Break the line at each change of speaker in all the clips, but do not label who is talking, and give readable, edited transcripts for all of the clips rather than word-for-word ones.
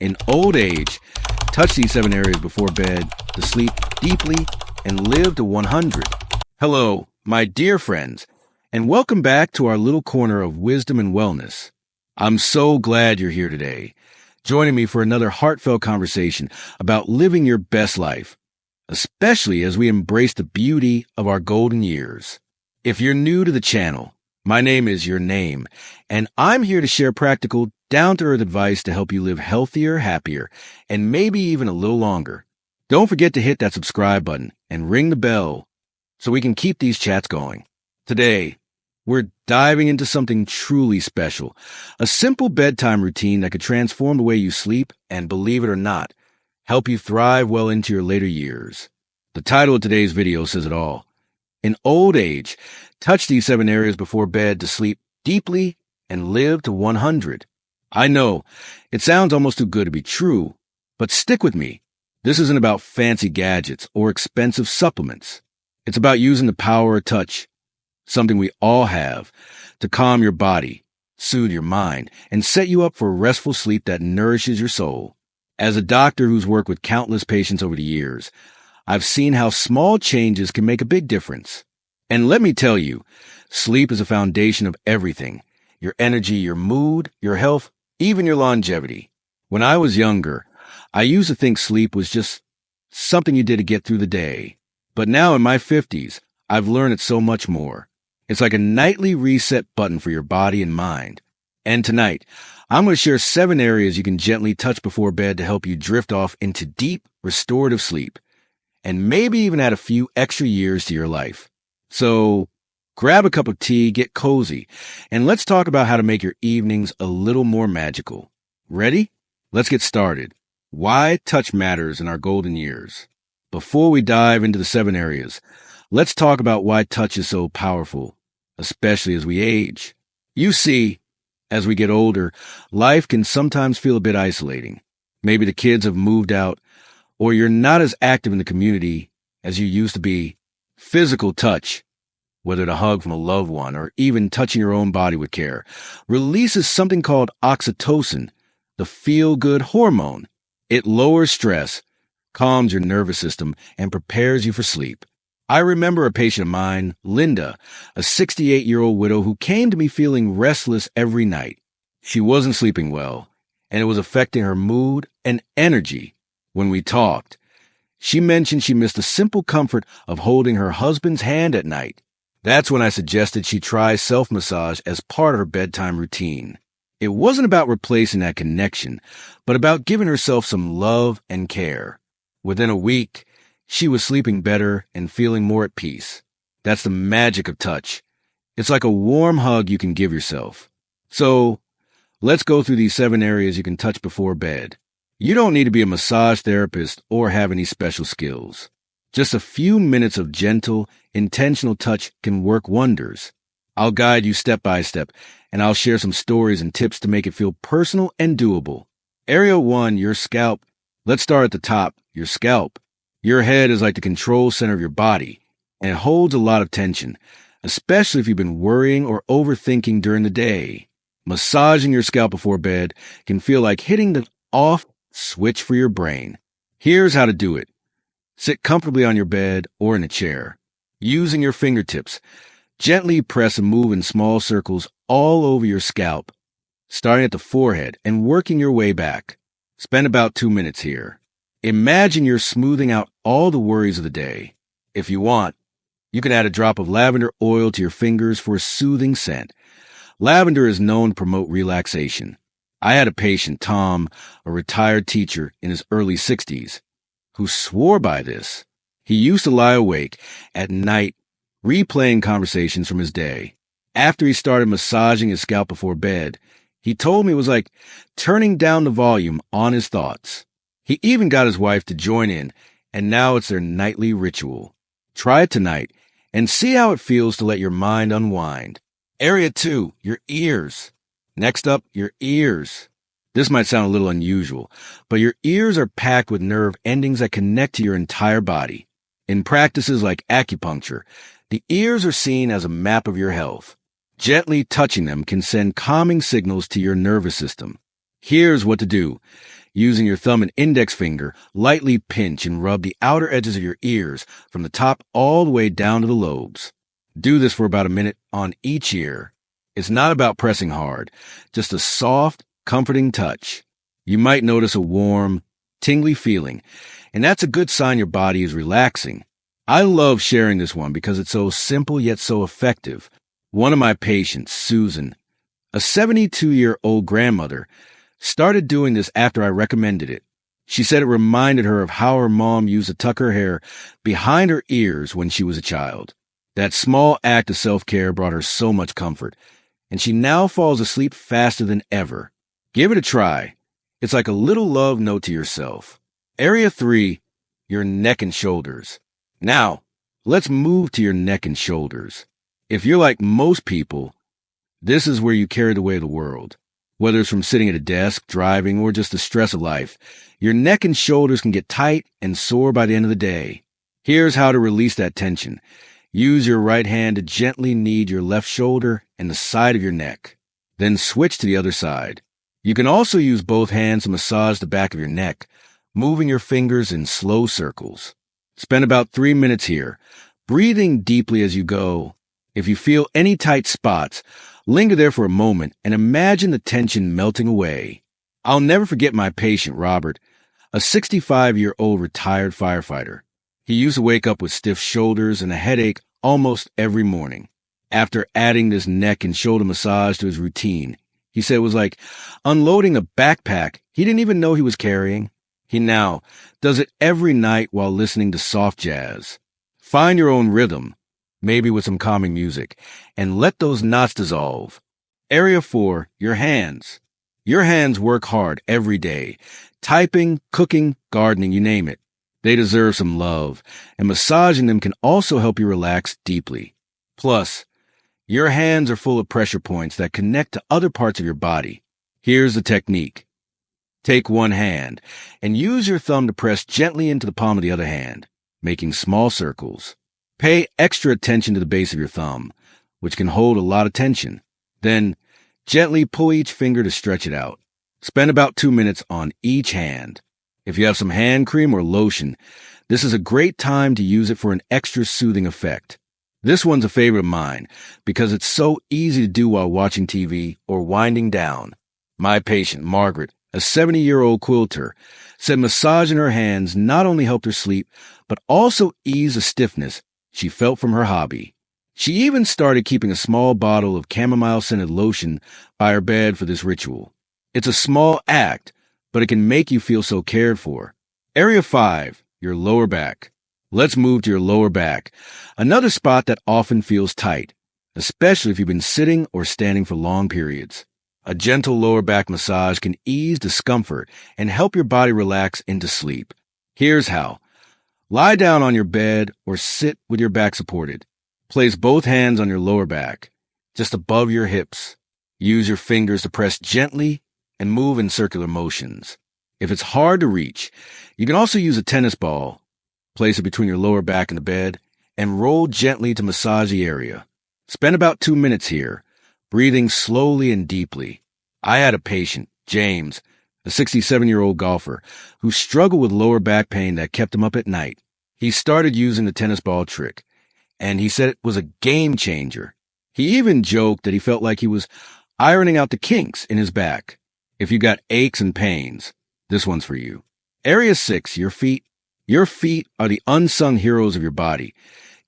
In old age, touch these 7 areas before bed to sleep deeply and live to 100. Hello, my dear friends, and welcome back to our little corner of wisdom and wellness. I'm so glad you're here today, joining me for another heartfelt conversation about living your best life, especially as we embrace the beauty of our golden years. If you're new to the channel, my name is Your Name, and I'm here to share practical, down-to-earth advice to help you live healthier, happier, and maybe even a little longer. Don't forget to hit that subscribe button and ring the bell so we can keep these chats going. Today, we're diving into something truly special, a simple bedtime routine that could transform the way you sleep and, believe it or not, help you thrive well into your later years. The title of today's video says it all. In old age, touch these 7 areas before bed to sleep deeply and live to 100. I know, it sounds almost too good to be true, but stick with me. This isn't about fancy gadgets or expensive supplements. It's about using the power of touch, something we all have, to calm your body, soothe your mind, and set you up for a restful sleep that nourishes your soul. As a doctor who's worked with countless patients over the years, I've seen how small changes can make a big difference. And let me tell you, sleep is a foundation of everything. Your energy, your mood, your health, even your longevity. When I was younger, I used to think sleep was just something you did to get through the day. But now in my 50s, I've learned it's so much more. It's like a nightly reset button for your body and mind. And tonight, I'm going to share 7 areas you can gently touch before bed to help you drift off into deep, restorative sleep, and maybe even add a few extra years to your life. So grab a cup of tea, get cozy, and let's talk about how to make your evenings a little more magical. Ready? Let's get started. Why touch matters in our golden years. Before we dive into the 7 areas, let's talk about why touch is so powerful, especially as we age. You see, as we get older, life can sometimes feel a bit isolating. Maybe the kids have moved out, or you're not as active in the community as you used to be. Physical touch, whether it's a hug from a loved one or even touching your own body with care, releases something called oxytocin, the feel-good hormone. It lowers stress, calms your nervous system, and prepares you for sleep. I remember a patient of mine, Linda, a 68-year-old widow who came to me feeling restless every night. She wasn't sleeping well, and it was affecting her mood and energy. When we talked, she mentioned she missed the simple comfort of holding her husband's hand at night. That's when I suggested she try self-massage as part of her bedtime routine. It wasn't about replacing that connection, but about giving herself some love and care. Within a week, she was sleeping better and feeling more at peace. That's the magic of touch. It's like a warm hug you can give yourself. So, let's go through these 7 areas you can touch before bed. You don't need to be a massage therapist or have any special skills. Just a few minutes of gentle, intentional touch can work wonders. I'll guide you step by step, and I'll share some stories and tips to make it feel personal and doable. Area 1, your scalp. Let's start at the top, your scalp. Your head is like the control center of your body, and it holds a lot of tension, especially if you've been worrying or overthinking during the day. Massaging your scalp before bed can feel like hitting the off switch for your brain. Here's how to do it. Sit comfortably on your bed or in a chair. Using your fingertips, gently press and move in small circles all over your scalp, starting at the forehead and working your way back. Spend about 2 minutes here. Imagine you're smoothing out all the worries of the day. If you want, you can add a drop of lavender oil to your fingers for a soothing scent. Lavender is known to promote relaxation. I had a patient, Tom, a retired teacher in his early 60s, who swore by this. He used to lie awake at night, replaying conversations from his day. After he started massaging his scalp before bed, he told me it was like turning down the volume on his thoughts. He even got his wife to join in, and now it's their nightly ritual. Try it tonight and see how it feels to let your mind unwind. Area 2, your ears. Next up, your ears. This might sound a little unusual, but your ears are packed with nerve endings that connect to your entire body. In practices like acupuncture, the ears are seen as a map of your health. Gently touching them can send calming signals to your nervous system. Here's what to do. Using your thumb and index finger, lightly pinch and rub the outer edges of your ears from the top all the way down to the lobes. Do this for about a minute on each ear. It's not about pressing hard, just a soft, comforting touch. You might notice a warm, tingly feeling, and that's a good sign your body is relaxing. I love sharing this one because it's so simple yet so effective. One of my patients, Susan, a 72-year-old grandmother, started doing this after I recommended it. She said it reminded her of how her mom used to tuck her hair behind her ears when she was a child. That small act of self-care brought her so much comfort, and she now falls asleep faster than ever. Give it a try. It's like a little love note to yourself. Area 3, your neck and shoulders. Now, let's move to your neck and shoulders. If you're like most people, this is where you carry the weight of the world. Whether it's from sitting at a desk, driving, or just the stress of life, your neck and shoulders can get tight and sore by the end of the day. Here's how to release that tension. Use your right hand to gently knead your left shoulder and the side of your neck. Then switch to the other side. You can also use both hands to massage the back of your neck, moving your fingers in slow circles. Spend about 3 minutes here, breathing deeply as you go. If you feel any tight spots, linger there for a moment and imagine the tension melting away. I'll never forget my patient, Robert, a 65-year-old retired firefighter. He used to wake up with stiff shoulders and a headache almost every morning. After adding this neck and shoulder massage to his routine, he said it was like unloading a backpack he didn't even know he was carrying. He now does it every night while listening to soft jazz. Find your own rhythm, maybe with some calming music, and let those knots dissolve. Area 4, your hands. Your hands work hard every day. Typing, cooking, gardening, you name it. They deserve some love, and massaging them can also help you relax deeply. Plus, your hands are full of pressure points that connect to other parts of your body. Here's the technique. Take one hand and use your thumb to press gently into the palm of the other hand, making small circles. Pay extra attention to the base of your thumb, which can hold a lot of tension. Then, gently pull each finger to stretch it out. Spend about 2 minutes on each hand. If you have some hand cream or lotion, this is a great time to use it for an extra soothing effect. This one's a favorite of mine because it's so easy to do while watching TV or winding down. My patient, Margaret, a 70-year-old quilter, said massaging her hands not only helped her sleep, but also ease the stiffness she felt from her hobby. She even started keeping a small bottle of chamomile-scented lotion by her bed for this ritual. It's a small act, but it can make you feel so cared for. Area 5, your lower back. Let's move to your lower back, another spot that often feels tight, especially if you've been sitting or standing for long periods. A gentle lower back massage can ease discomfort and help your body relax into sleep. Here's how. Lie down on your bed or sit with your back supported. Place both hands on your lower back, just above your hips. Use your fingers to press gently and move in circular motions. If it's hard to reach, you can also use a tennis ball. Place it between your lower back and the bed and roll gently to massage the area. Spend about 2 minutes here, breathing slowly and deeply. I had a patient, James, a 67-year-old golfer, who struggled with lower back pain that kept him up at night. He started using the tennis ball trick, and he said it was a game changer. He even joked that he felt like he was ironing out the kinks in his back. If you got aches and pains, this one's for you. Area 6, your feet. Your feet are the unsung heroes of your body,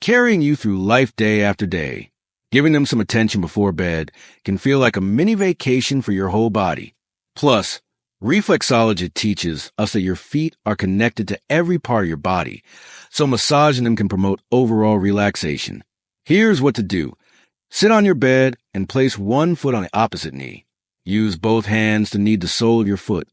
carrying you through life day after day. Giving them some attention before bed can feel like a mini vacation for your whole body. Plus, reflexology teaches us that your feet are connected to every part of your body, so massaging them can promote overall relaxation. Here's what to do. Sit on your bed and place one foot on the opposite knee. Use both hands to knead the sole of your foot,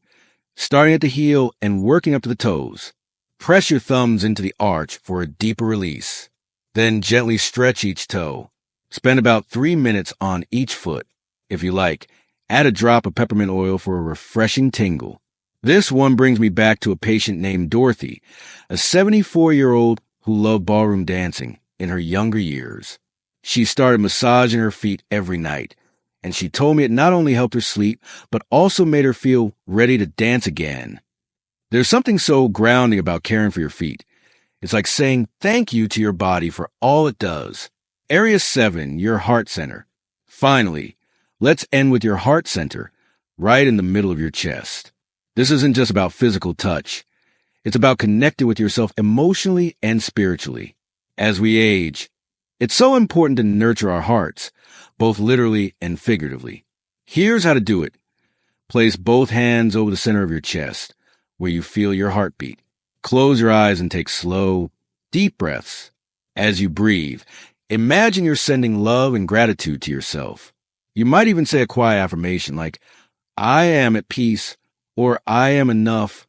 starting at the heel and working up to the toes. Press your thumbs into the arch for a deeper release. Then gently stretch each toe. Spend about 3 minutes on each foot. If you like, add a drop of peppermint oil for a refreshing tingle. This one brings me back to a patient named Dorothy, a 74-year-old who loved ballroom dancing in her younger years. She started massaging her feet every night, and she told me it not only helped her sleep, but also made her feel ready to dance again. There's something so grounding about caring for your feet. It's like saying thank you to your body for all it does. Area 7, your heart center. Finally, let's end with your heart center, right in the middle of your chest. This isn't just about physical touch. It's about connecting with yourself emotionally and spiritually. As we age, it's so important to nurture our hearts, both literally and figuratively. Here's how to do it. Place both hands over the center of your chest, where you feel your heartbeat. Close your eyes and take slow, deep breaths. As you breathe, imagine you're sending love and gratitude to yourself. You might even say a quiet affirmation like, I am at peace, or I am enough.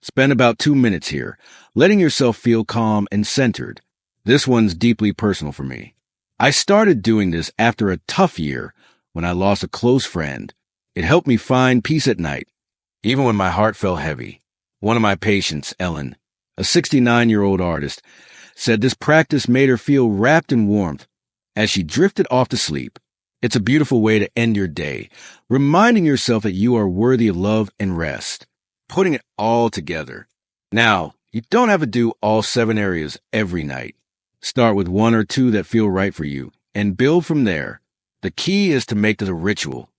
Spend about 2 minutes here, letting yourself feel calm and centered. This one's deeply personal for me. I started doing this after a tough year when I lost a close friend. It helped me find peace at night, even when my heart felt heavy. One of my patients, Ellen, a 69-year-old artist, said this practice made her feel wrapped in warmth as she drifted off to sleep. It's a beautiful way to end your day, reminding yourself that you are worthy of love and rest, putting it all together. Now, you don't have to do all 7 areas every night. Start with 1 or 2 that feel right for you and build from there. The key is to make this a ritual,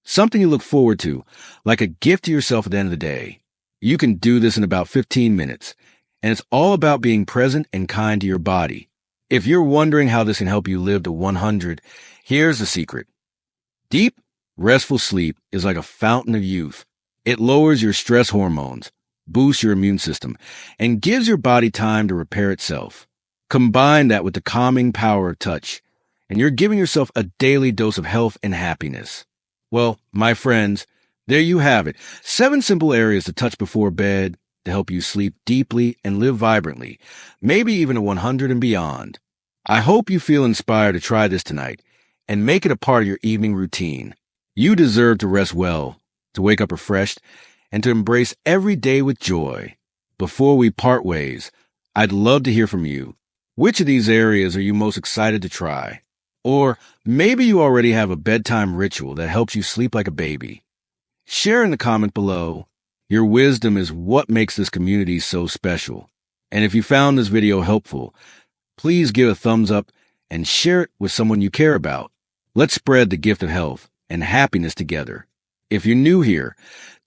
something you look forward to, like a gift to yourself at the end of the day. You can do this in about 15 minutes, and it's all about being present and kind to your body. If you're wondering how this can help you live to 100, here's the secret. Deep, restful sleep is like a fountain of youth. It lowers your stress hormones, boosts your immune system, and gives your body time to repair itself. Combine that with the calming power of touch, and you're giving yourself a daily dose of health and happiness. Well, my friends, there you have it. 7 simple areas to touch before bed to help you sleep deeply and live vibrantly, maybe even to 100 and beyond. I hope you feel inspired to try this tonight and make it a part of your evening routine. You deserve to rest well, to wake up refreshed, and to embrace every day with joy. Before we part ways, I'd love to hear from you. Which of these areas are you most excited to try? Or maybe you already have a bedtime ritual that helps you sleep like a baby. Share in the comment below. Your wisdom is what makes this community so special. And if you found this video helpful, please give a thumbs up and share it with someone you care about. Let's spread the gift of health and happiness together. If you're new here,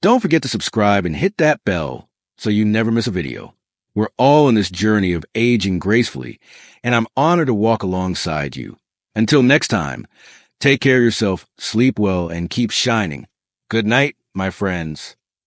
don't forget to subscribe and hit that bell so you never miss a video. We're all in this journey of aging gracefully, and I'm honored to walk alongside you. Until next time, take care of yourself, sleep well, and keep shining. Good night, my friends.